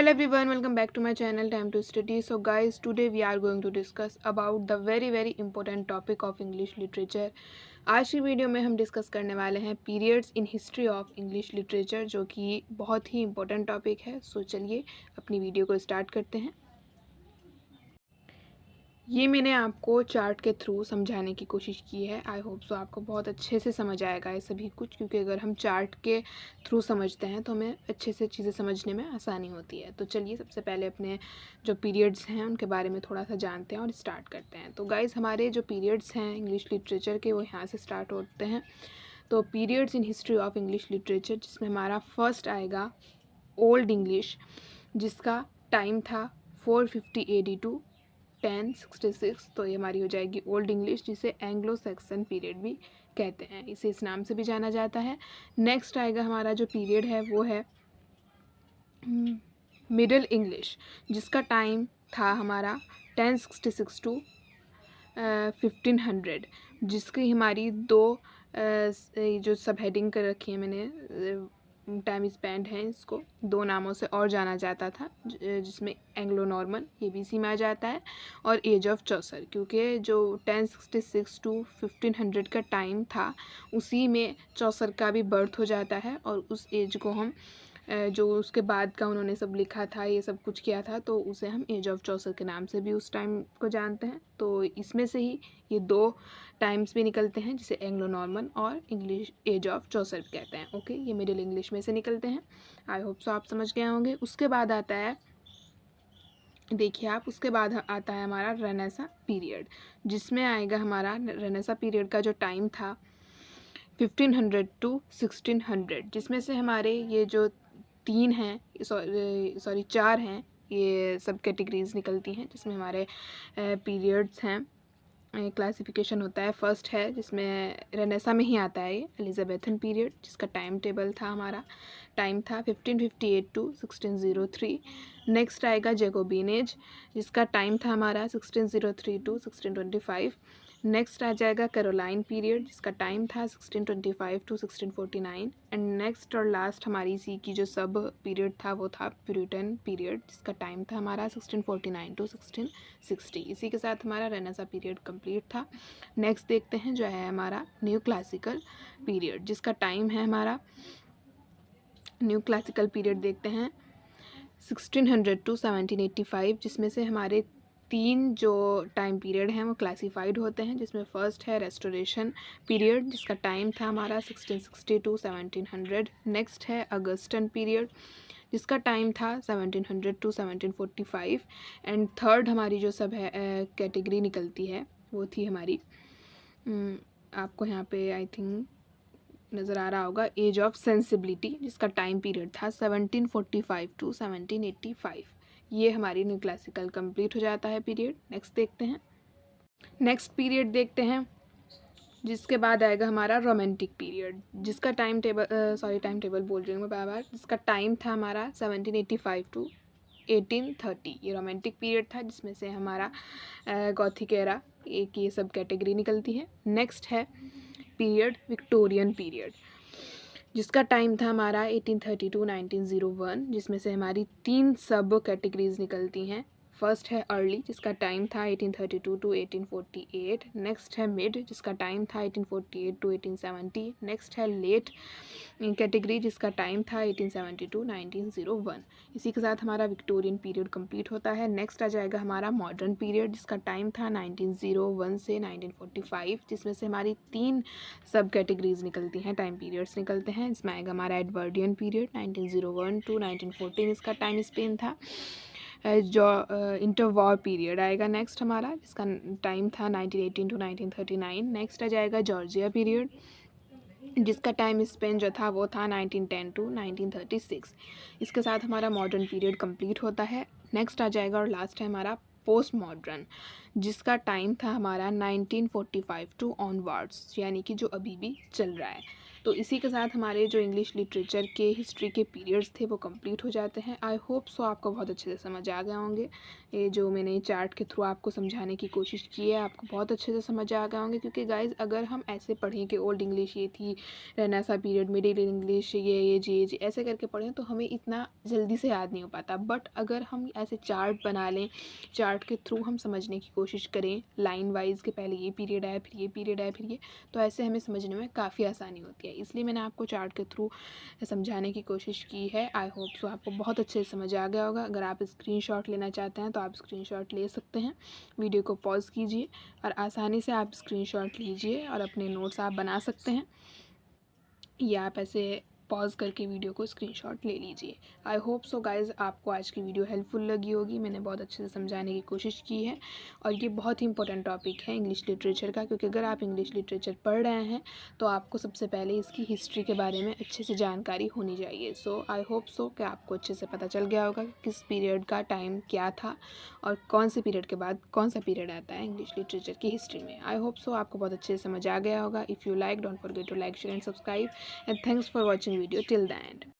Hello everyone, welcome back to my channel Time to Study. So guys, today we are going to discuss about the very important topic of English literature. आज की video में हम discuss करने वाले हैं periods in history of English literature, जो कि बहुत ही इंपॉर्टेंट टॉपिक है. सो चलिए अपनी वीडियो को स्टार्ट करते हैं. ये मैंने आपको चार्ट के थ्रू समझाने की कोशिश की है. आई होप सो आपको बहुत अच्छे से समझ आएगा ये सभी कुछ, क्योंकि अगर हम चार्ट के थ्रू समझते हैं तो हमें अच्छे से चीज़ें समझने में आसानी होती है. तो चलिए सबसे पहले अपने जो पीरियड्स हैं उनके बारे में थोड़ा सा जानते हैं और स्टार्ट करते हैं. तो गाइज़, हमारे जो पीरियड्स हैं इंग्लिश लिटरेचर के वो यहाँ से स्टार्ट होते हैं. तो periods in history of English literature, जिसमें हमारा फर्स्ट आएगा ओल्ड इंग्लिश, जिसका टाइम था 450 AD टू 1066. तो ये हमारी हो जाएगी ओल्ड इंग्लिश, जिसे एंग्लो सैक्सन पीरियड भी कहते हैं, इसे इस नाम से भी जाना जाता है. नेक्स्ट आएगा हमारा जो पीरियड है वो है मिडिल इंग्लिश, जिसका टाइम था हमारा 1066 टू 1500, जिसकी हमारी दो जो सब हेडिंग कर रखी है मैंने, टाइम स्पेंड है, इसको दो नामों से और जाना जाता था, जिसमें एंग्लो नॉर्मन ये भी इसी में आ जाता है, और एज ऑफ चौसर, क्योंकि जो 1066 टू 1500 का टाइम था उसी में चौसर का भी बर्थ हो जाता है, और उस एज को हम जो उसके बाद का उन्होंने सब लिखा था, ये सब कुछ किया था, तो उसे हम एज ऑफ चौसर के नाम से भी उस टाइम को जानते हैं. तो इसमें से ही ये दो टाइम्स भी निकलते हैं, जिसे एंग्लो नॉर्मन और इंग्लिश एज ऑफ चौसर कहते हैं. ओके, ये मिडिल इंग्लिश में से निकलते हैं. आई होप सो आप समझ गए होंगे. उसके बाद आता है, देखिए आप, उसके बाद आता है हमारा रेनेसा पीरियड, जिसमें आएगा हमारा रेनेसा पीरियड का जो टाइम था 1500 टू 1600, जिसमें से हमारे ये जो तीन हैं, सॉरी 4 हैं, ये सब कैटेगरीज निकलती हैं, जिसमें हमारे पीरियड्स हैं, क्लासिफिकेशन होता है. फर्स्ट है, जिसमें रेनेसा में ही आता है ये एलिजाबेथन पीरियड, जिसका टाइम टेबल था हमारा, टाइम था 1558 टू 1603. नेक्स्ट आएगा जेकोबिन एज, जिसका टाइम था हमारा 1603 टू 1625. नेक्स्ट आ जाएगा कैरोलाइन पीरियड, जिसका टाइम था 1625 टू 1649. एंड नेक्स्ट और लास्ट हमारी इसी की जो सब पीरियड था वो था प्यूरिटन पीरियड, जिसका टाइम था हमारा 1649 टू 1660. इसी के साथ हमारा रेनेसा पीरियड कंप्लीट था. नेक्स्ट देखते हैं जो है हमारा न्यू क्लासिकल पीरियड, जिसका टाइम है हमारा, न्यू क्लासिकल पीरियड देखते हैं 1600 टू 1785, जिसमें से हमारे तीन जो टाइम पीरियड हैं वो क्लासिफाइड होते हैं, जिसमें फर्स्ट है रेस्टोरेशन पीरियड, जिसका टाइम था हमारा 1660 टू 1700. नेक्स्ट है अगस्टन पीरियड, जिसका टाइम था 1700 टू 1745. एंड थर्ड हमारी जो सब है कैटेगरी निकलती है वो थी हमारी, आपको यहाँ पे आई थिंक नज़र आ रहा होगा, एज ऑफ सेंसिबिलिटी, जिसका टाइम पीरियड था 1745 टू 1785. ये हमारी न्यू क्लासिकल कंप्लीट हो जाता है पीरियड. नेक्स्ट देखते हैं, नेक्स्ट पीरियड देखते हैं, जिसके बाद आएगा हमारा रोमांटिक पीरियड, जिसका टाइम टेबल बोल रही हूँ मैं बार बार, जिसका टाइम था हमारा 1785 टू 1830. ये रोमांटिक पीरियड था, जिसमें से हमारा गॉथिक एरा एक ये सब कैटेगरी निकलती है. नेक्स्ट है पीरियड विक्टोरियन पीरियड, जिसका टाइम था हमारा 1830 टू 1901, जिसमें से हमारी तीन सब कैटेगरीज निकलती हैं. फर्स्ट है अर्ली, जिसका टाइम था 1832 टू 1848. नेक्स्ट है मिड, जिसका टाइम था 1848 टू 1870. नेक्स्ट है लेट कैटेगरी, जिसका टाइम था 1870 टू 1901. इसी के साथ हमारा विक्टोरियन पीरियड कंप्लीट होता है. नेक्स्ट आ जाएगा हमारा मॉडर्न पीरियड, जिसका टाइम था 1901 से 1945, जिसमें से हमारी तीन सब कैटेगरीज निकलती हैं, टाइम पीरियड्स निकलते हैं. इसमें आएगा हमारा एडवर्डियन पीरियड 1901 टू 1914, इसका टाइम स्पेन था. जो इंटर वॉर पीरियड आएगा नेक्स्ट हमारा, जिसका टाइम था 1918 टू 1939. नेक्स्ट आ जाएगा जॉर्जिया पीरियड, जिसका टाइम स्पेन जो था वो था 1910 टू 1936. इसके साथ हमारा मॉडर्न पीरियड कंप्लीट होता है. नेक्स्ट आ जाएगा और लास्ट है हमारा पोस्ट मॉडर्न, जिसका टाइम था हमारा 1945 टू ऑनवर्ड्स, यानी कि जो अभी भी चल रहा है. तो इसी के साथ हमारे जो इंग्लिश लिटरेचर के हिस्ट्री के पीरियड्स थे वो कंप्लीट हो जाते हैं। आई होप सो आपको बहुत अच्छे से समझ आ गए होंगे। ये जो मैंने चार्ट के थ्रू आपको समझाने की कोशिश की है आपको बहुत अच्छे से समझ आ गए होंगे, क्योंकि गाइज़ अगर हम ऐसे पढ़ें कि ओल्ड इंग्लिश ये थी, रेनेसां पीरियड, मिडिल इंग्लिश ये जी ऐसे करके पढ़ें तो हमें इतना जल्दी से याद नहीं हो पाता। बट अगर हम ऐसे चार्ट बना लें, चार्ट के थ्रू हम समझने की कोशिश करें लाइन वाइज के पहले ये पीरियड आया, फिर ये पीरियड आया, फिर ये, तो ऐसे हमें समझने में काफ़ी आसानी होती है। इसलिए मैंने आपको चार्ट के थ्रू समझाने की कोशिश की है। आई होप सो आपको बहुत अच्छे से समझ आ गया होगा। अगर आप स्क्रीनशॉट लेना चाहते हैं तो आप स्क्रीनशॉट ले सकते हैं। वीडियो को पॉज कीजिए और आसानी से आप स्क्रीनशॉट लीजिए और अपने नोट्स आप बना सकते हैं, या आप ऐसे पॉज करके वीडियो को स्क्रीनशॉट ले लीजिए। आई होप सो गाइज़ आपको आज की वीडियो हेल्पफुल लगी होगी। मैंने बहुत अच्छे से समझाने की कोशिश की है और ये बहुत ही इंपॉर्टेंट टॉपिक है इंग्लिश लिटरेचर का, क्योंकि अगर आप इंग्लिश लिटरेचर पढ़ रहे हैं तो आपको सबसे पहले इसकी हिस्ट्री के बारे में अच्छे से जानकारी होनी चाहिए। सो आई होप सो कि आपको अच्छे से पता चल गया होगा कि किस पीरियड का टाइम क्या था और कौन से पीरियड के बाद कौन सा पीरियड आता है इंग्लिश लिटरेचर की हिस्ट्री में। आई होप सो आपको बहुत अच्छे से समझ आ गया होगा। If you like, don't forget to like, share and subscribe, and thanks for watching video till the end.